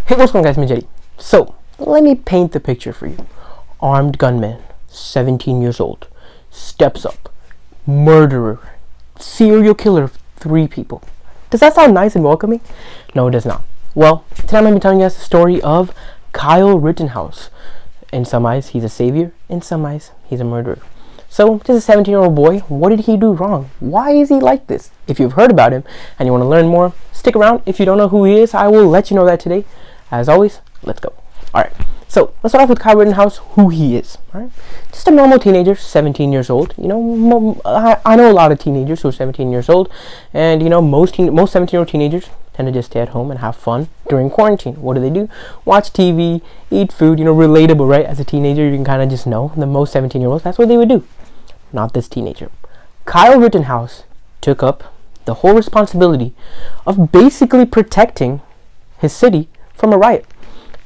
Hey, what's going on, guys? I'm Jedi. So, let me paint the picture for you. Armed gunman, 17 years old, steps up, murderer, serial killer of 3 people. Does that sound nice and welcoming? No, it does not. Well, today I'm going to be telling you guys the story of Kyle Rittenhouse. In some eyes, he's a savior. In some eyes, he's a murderer. So, just a 17-year-old boy, what did he do wrong? Why is he like this? If you've heard about him and you want to learn more, stick around. If you don't know who he is, I will let you know that today. As always, let's go. Alright, so let's start off with Kyle Rittenhouse, who he is. Alright, just a normal teenager, 17 years old. You know, I know a lot of teenagers who are 17 years old, and you know, most 17-year-old teenagers tend to just stay at home and have fun during quarantine. What do? Watch TV, eat food, you know, relatable, right? As a teenager, you can kind of just know the most 17-year-olds, that's what they would do. Not this teenager. Kyle Rittenhouse took up the whole responsibility of basically protecting his city from a riot.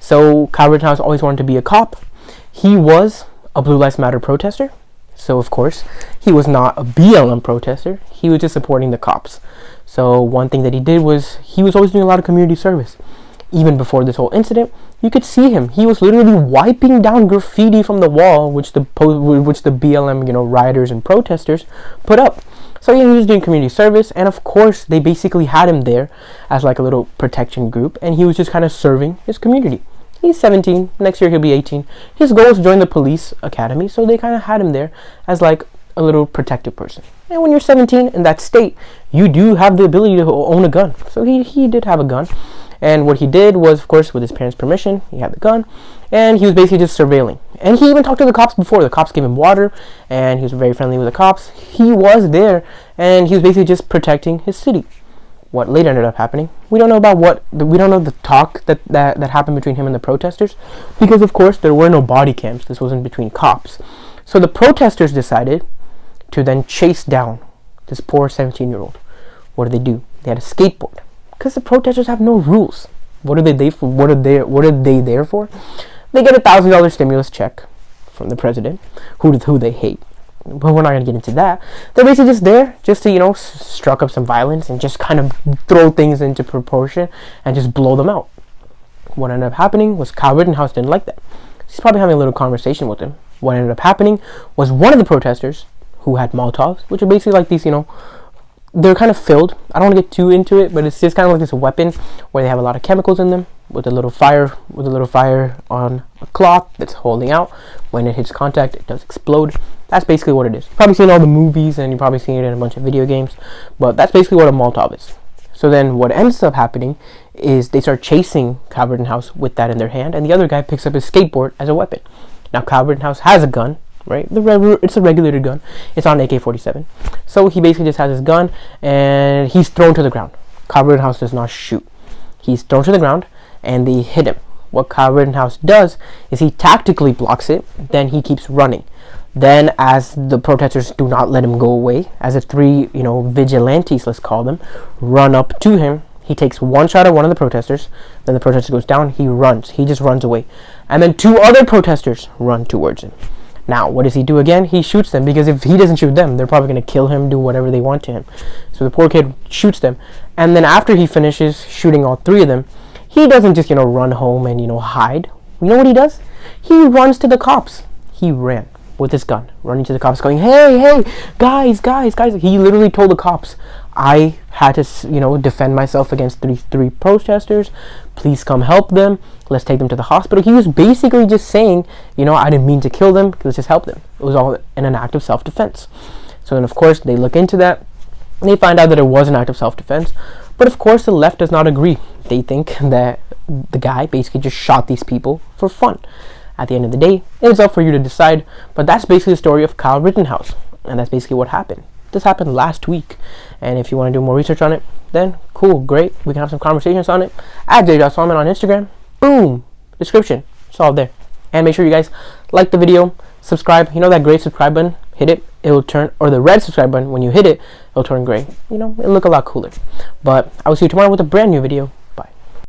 So Kyle Rittenhouse always wanted to be a cop. He was a Blue Lives Matter protester. So of course, he was not a BLM protester. He was just supporting the cops. So one thing that he did was he was always doing a lot of community service. Even before this whole incident, you could see him. He was literally wiping down graffiti from the wall, which the BLM, you know, rioters and protesters put up. So he was doing community service, and of course, they basically had him there as like a little protection group, and he was just kind of serving his community. He's 17. Next year, he'll be 18. His goal is to join the police academy, so they kind of had him there as like a little protective person. And when you're 17 in that state, you do have the ability to own a gun. So he did have a gun. And what he did was, of course, with his parents' permission, he had the gun, and he was basically just surveilling. And he even talked to the cops before. The cops gave him water, and he was very friendly with the cops. He was there, and he was basically just protecting his city. What later ended up happening, we don't know about we don't know the talk that happened between him and the protesters, because of course there were no body cams. This wasn't between cops. So the protesters decided to then chase down this poor 17-year-old. What did they do? They had a skateboard. Because the protesters have no rules. What are they there for? What are they there for? They get a $1,000 stimulus check from the president, who they hate. But we're not gonna get into that. They're basically just there, just to, you know, struck up some violence and just kind of throw things into proportion and just blow them out. What ended up happening was Kyle Rittenhouse didn't like that. He's probably having a little conversation with him. What ended up happening was one of the protesters who had Molotovs, which are basically like these, you know, they're kind of filled. I don't want to get too into it, but it's just kind of like this weapon where they have a lot of chemicals in them with a little fire on a cloth that's holding out. When it hits contact, it does explode. That's basically what it is. You've probably seen all the movies, and you've probably seen it in a bunch of video games, but that's basically what a Molotov is. So then what ends up happening is they start chasing Kyle Rittenhouse with that in their hand, and the other guy picks up his skateboard as a weapon. Now Kyle Rittenhouse has a gun, right? It's a regulated gun. It's on AK-47. So he basically just has his gun, and he's thrown to the ground. Kyle Rittenhouse does not shoot. He's thrown to the ground, and they hit him. What Kyle Rittenhouse does is he tactically blocks it, then he keeps running. Then as the protesters do not let him go away, as the 3, you know, vigilantes, let's call them, run up to him, he takes one shot at one of the protesters, then the protester goes down, he runs. He just runs away. And then 2 other protesters run towards him. Now, what does he do again? He shoots them, because if he doesn't shoot them, they're probably going to kill him, do whatever they want to him. So the poor kid shoots them. And then after he finishes shooting all 3 of them, he doesn't just, you know, run home and, you know, hide. You know what he does? He runs to the cops. He ran with his gun, running to the cops, going, hey, guys. He literally told the cops, I had to, you know, defend myself against 3 protesters. Please come help them. Let's take them to the hospital. He was basically just saying, you know, I didn't mean to kill them. Let's just help them. It was all in an act of self-defense. So then, of course, they look into that. They find out that it was an act of self-defense. But, of course, the left does not agree. They think that the guy basically just shot these people for fun. At the end of the day, it's up for you to decide. But that's basically the story of Kyle Rittenhouse. And that's basically what happened. This happened last week. And if you want to do more research on it, then cool, great. We can have some conversations on it. At J.Solomon on Instagram. Boom. Description. It's all there. And make sure you guys like the video. Subscribe. You know that gray subscribe button? Hit it. It will turn, or the red subscribe button, when you hit it, it'll turn gray. You know, it'll look a lot cooler. But I will see you tomorrow with a brand new video.